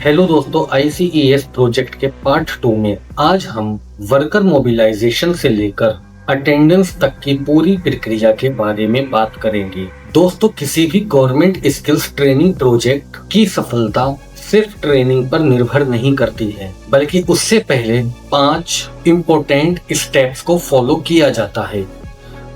Hello दोस्तों, ICES project के part 2 में आज हम वर्कर मोबिलाइजेशन से लेकर अटेंडेंस तक की पूरी प्रक्रिया के बारे में बात करेंगे। दोस्तों, किसी भी गवर्नमेंट स्किल्स ट्रेनिंग प्रोजेक्ट की सफलता सिर्फ ट्रेनिंग पर निर्भर नहीं करती है, बल्कि उससे पहले 5 इम्पोर्टेंट स्टेप्स को फॉलो किया जाता है।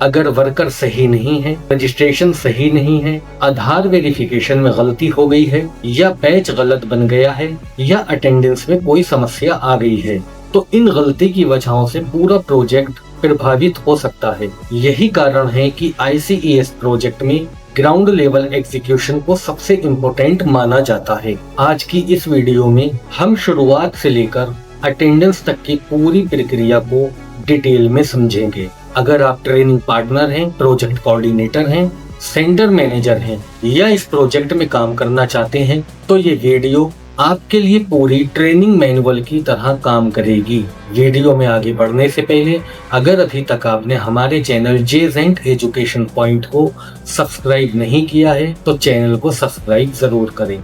अगर वर्कर सही नहीं है, रजिस्ट्रेशन सही नहीं है, आधार वेरिफिकेशन में गलती हो गई है, या बैच गलत बन गया है, या अटेंडेंस में कोई समस्या आ गई है, तो इन गलती की वजहों से पूरा प्रोजेक्ट प्रभावित हो सकता है। यही कारण है कि ICES प्रोजेक्ट में ग्राउंड लेवल एग्जीक्यूशन को सबसे इम्पोर्टेंट माना जाता है। आज की इस वीडियो में हम शुरुआत से लेकर अटेंडेंस तक की पूरी प्रक्रिया को डिटेल में समझेंगे। अगर आप ट्रेनिंग पार्टनर हैं, प्रोजेक्ट कोऑर्डिनेटर हैं, सेंटर मैनेजर हैं या इस प्रोजेक्ट में काम करना चाहते हैं, तो ये वीडियो आपके लिए पूरी ट्रेनिंग मैनुअल की तरह काम करेगी। वीडियो में आगे बढ़ने से पहले अगर अभी तक आपने हमारे चैनल जेजेंट एजुकेशन पॉइंट को सब्सक्राइब नहीं किया है तो चैनल को सब्सक्राइब जरूर करें।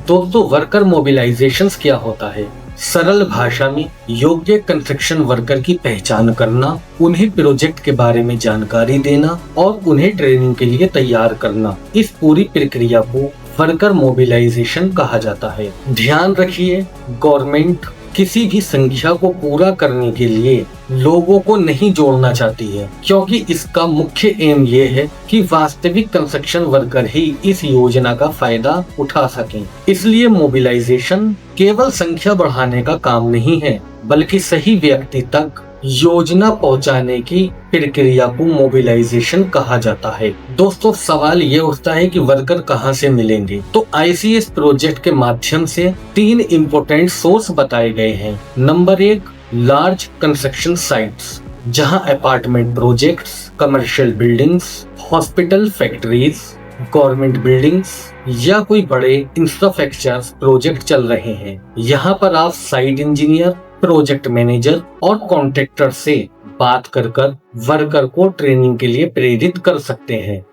दोस्तों, वर्कर मोबिलाइजेशन क्या होता है? सरल भाषा में योग्य कंस्ट्रक्शन वर्कर की पहचान करना, उन्हें प्रोजेक्ट के बारे में जानकारी देना और उन्हें ट्रेनिंग के लिए तैयार करना। इस पूरी प्रक्रिया को वर्कर मोबिलाइजेशन कहा जाता है। ध्यान रखिए, गवर्नमेंट किसी भी संख्या को पूरा करने के लिए लोगों को नहीं जोड़ना चाहती है, क्योंकि इसका मुख्य एम ये है कि वास्तविक कंस्ट्रक्शन वर्कर ही इस योजना का फायदा उठा सकें। इसलिए मोबिलाइजेशन केवल संख्या बढ़ाने का काम नहीं है, बल्कि सही व्यक्ति तक योजना पहुंचाने की प्रक्रिया को मोबिलाइजेशन कहा जाता है। दोस्तों, सवाल ये उठता है कि वर्कर कहां से मिलेंगे? तो ICES प्रोजेक्ट के माध्यम से 3 इम्पोर्टेंट सोर्स बताए गए हैं। नंबर 1, लार्ज कंस्ट्रक्शन साइट्स, जहां apartment projects, commercial buildings, hospital, factories, government buildings या कोई बड़े इंफ्रास्ट्रक्चर प्रोजेक्ट चल रहे हैं। यहाँ पर आप साइट इंजीनियर, प्रोजेक्ट मैनेजर और कॉन्ट्रैक्टर से बात कर वर्कर को ट्रेनिंग के लिए प्रेरित कर सकते हैं।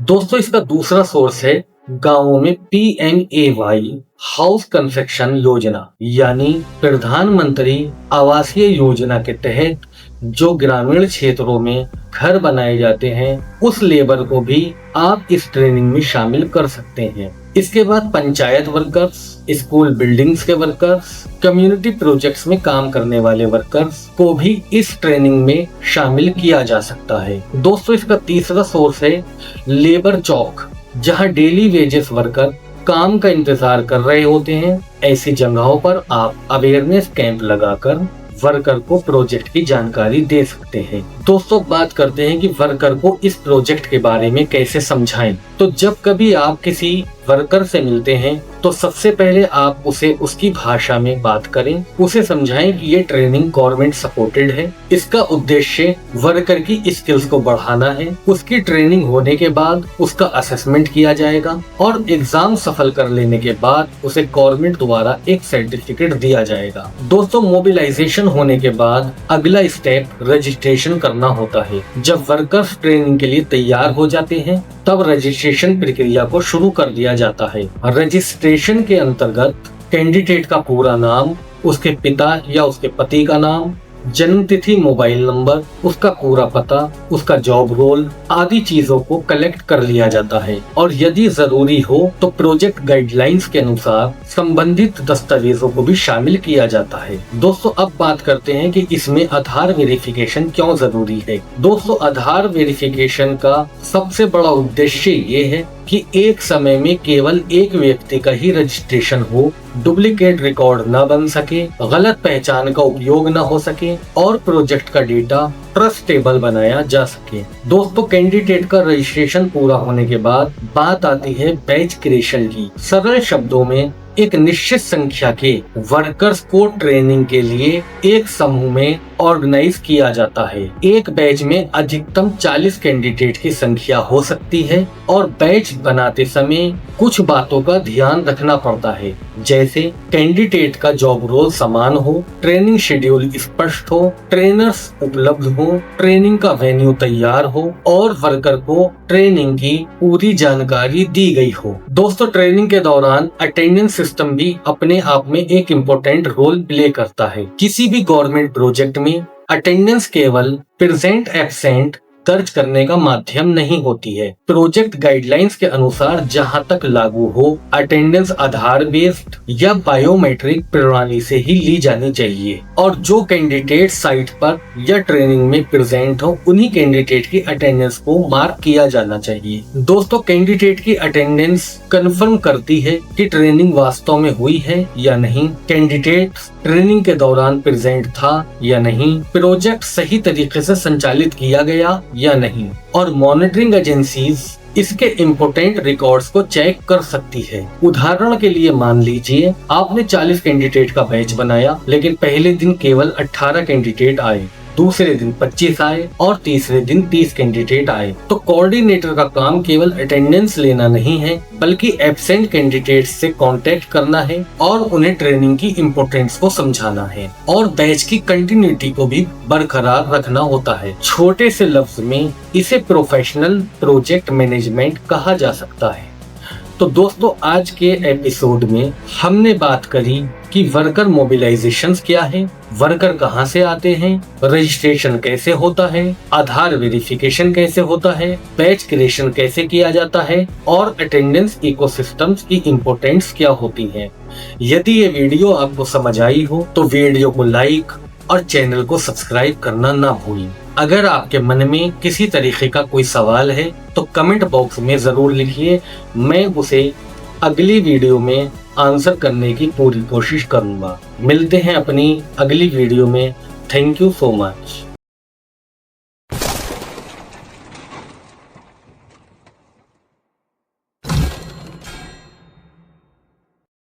दोस्तों, इसका दूसरा सोर्स है गांवों में PMAY हाउस कंस्ट्रक्शन योजना, यानी प्रधानमंत्री आवासीय योजना के तहत जो ग्रामीण क्षेत्रों में घर बनाए जाते हैं, उस लेबर को भी आप इस ट्रेनिंग में शामिल कर सकते हैं। इसके बाद पंचायत वर्कर्स, स्कूल बिल्डिंग्स के वर्कर्स, कम्युनिटी प्रोजेक्ट्स में काम करने वाले वर्कर्स को भी इस ट्रेनिंग में शामिल किया जा सकता है। दोस्तों, इसका तीसरा सोर्स है लेबर चौक, जहां डेली वेजेस वर्कर काम का इंतजार कर रहे होते हैं। ऐसी जगहों पर आप अवेयरनेस कैंप लगाकर वर्कर को प्रोजेक्ट की जानकारी दे सकते हैं। दोस्तों, बात करते हैं कि वर्कर को इस प्रोजेक्ट के बारे में कैसे समझाएं। तो जब कभी आप किसी वर्कर से मिलते हैं तो सबसे पहले आप उसे उसकी भाषा में बात करें, उसे समझाएं कि ये ट्रेनिंग गवर्नमेंट सपोर्टेड है। इसका उद्देश्य वर्कर की स्किल्स को बढ़ाना है। उसकी ट्रेनिंग होने के बाद उसका असेसमेंट किया जाएगा और एग्जाम सफल कर लेने के बाद उसे गवर्नमेंट द्वारा एक सर्टिफिकेट दिया जाएगा। दोस्तों, मोबिलाइजेशन होने के बाद अगला स्टेप रजिस्ट्रेशन करना होता है। जब वर्कर्स ट्रेनिंग के लिए तैयार हो जाते हैं तब रजिस्ट्रेशन प्रक्रिया को शुरू कर दिया जाता है। रजिस्ट्रेशन के अंतर्गत कैंडिडेट का पूरा नाम, उसके पिता या उसके पति का नाम, जन्म तिथि, मोबाइल नंबर, उसका पूरा पता, उसका जॉब रोल आदि चीजों को कलेक्ट कर लिया जाता है और यदि जरूरी हो तो प्रोजेक्ट गाइडलाइंस के अनुसार संबंधित दस्तावेजों को भी शामिल किया जाता है। दोस्तों, अब बात करते हैं कि इसमें आधार वेरिफिकेशन क्यों जरूरी है। दोस्तों, आधार वेरिफिकेशन का सबसे बड़ा उद्देश्य ये है कि एक समय में केवल एक व्यक्ति का ही रजिस्ट्रेशन हो, डुप्लीकेट रिकॉर्ड न बन सके, गलत पहचान का उपयोग न हो सके और प्रोजेक्ट का डेटा ट्रस्टेबल बनाया जा सके। दोस्तों, कैंडिडेट का रजिस्ट्रेशन पूरा होने के बाद बात आती है बैच क्रिएशन की। सरल शब्दों में एक निश्चित संख्या के वर्कर्स को ट्रेनिंग के लिए एक समूह में ऑर्गेनाइज किया जाता है। एक बैच में अधिकतम 40 कैंडिडेट की संख्या हो सकती है और बैच बनाते समय कुछ बातों का ध्यान रखना पड़ता है। जैसे कैंडिडेट का जॉब रोल समान हो, ट्रेनिंग शेड्यूल स्पष्ट हो, ट्रेनर्स उपलब्ध हो, ट्रेनिंग का वेन्यू तैयार हो और वर्कर को ट्रेनिंग की पूरी जानकारी दी गई हो। दोस्तों, ट्रेनिंग के दौरान अटेंडेंस सिस्टम भी अपने आप में एक इम्पोर्टेंट रोल प्ले करता है। किसी भी गवर्नमेंट प्रोजेक्ट में अटेंडेंस केवल प्रेजेंट एब्सेंट दर्ज करने का माध्यम नहीं होती है। प्रोजेक्ट गाइडलाइंस के अनुसार जहां तक लागू हो, अटेंडेंस आधार बेस्ड या बायोमेट्रिक प्रणाली से ही ली जानी चाहिए और जो कैंडिडेट साइट पर या ट्रेनिंग में प्रेजेंट हो, उन्हीं कैंडिडेट की अटेंडेंस को मार्क किया जाना चाहिए। दोस्तों, कैंडिडेट की अटेंडेंस कंफर्म करती है कि ट्रेनिंग वास्तव में हुई है या नहीं, कैंडिडेट ट्रेनिंग के दौरान प्रेजेंट था या नहीं, प्रोजेक्ट सही तरीके से संचालित किया गया या नहीं, और मॉनिटरिंग एजेंसीज इसके इम्पोर्टेंट रिकॉर्ड्स को चेक कर सकती है। उदाहरण के लिए मान लीजिए आपने 40 कैंडिडेट का बैच बनाया, लेकिन पहले दिन केवल 18 कैंडिडेट आए, दूसरे दिन 25 आए और तीसरे दिन 30 कैंडिडेट आए। तो कोऑर्डिनेटर का काम केवल अटेंडेंस लेना नहीं है, बल्कि एब्सेंट कैंडिडेट से कांटेक्ट करना है और उन्हें ट्रेनिंग की इम्पोर्टेंस को समझाना है और बैच की कंटिन्यूटी को भी बरकरार रखना होता है। छोटे से लफ्ज में इसे प्रोफेशनल प्रोजेक्ट मैनेजमेंट कहा जा सकता है। तो दोस्तों, आज के एपिसोड में हमने बात करी कि वर्कर मोबिलाइजेशंस क्या है, वर्कर कहां से आते हैं, रजिस्ट्रेशन कैसे होता है, आधार वेरिफिकेशन कैसे होता है, बैच क्रिएशन कैसे किया जाता है और अटेंडेंस इकोसिस्टम्स की इम्पोर्टेंस क्या होती है। यदि ये वीडियो आपको समझ आई हो तो वीडियो को लाइक और चैनल को सब्सक्राइब करना ना भूलें। अगर आपके मन में किसी तरीके का कोई सवाल है तो कमेंट बॉक्स में जरूर लिखिए, मैं उसे अगली वीडियो में आंसर करने की पूरी कोशिश करूंगा। मिलते हैं अपनी अगली वीडियो में। Thank you so much.